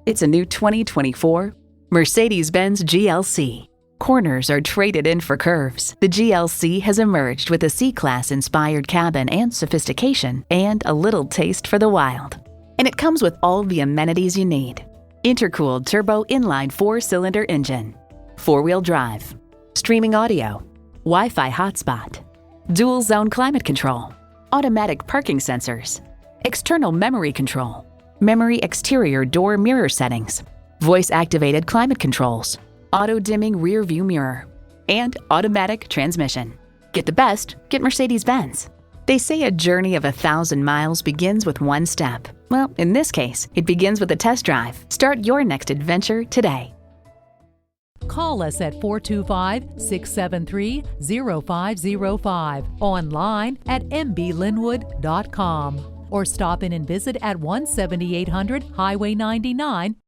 It's a new 2024 Mercedes-Benz GLC. Corners are traded in for curves. The GLC has emerged with a C-Class inspired cabin and sophistication and a little taste for the wild. And it comes with all the amenities you need. Intercooled turbo inline 4-cylinder engine, 4-wheel drive, streaming audio, Wi-Fi hotspot, dual zone climate control, automatic parking sensors, external memory control, memory exterior door mirror settings, voice-activated climate controls, auto-dimming rear view mirror, and automatic transmission. Get the best, get Mercedes-Benz. They say a journey of 1,000 miles begins with one step. Well, in this case, it begins with a test drive. Start your next adventure today. Call us at 425-673-0505, online at mblynnwood.com, or stop in and visit at 17800 Highway 99,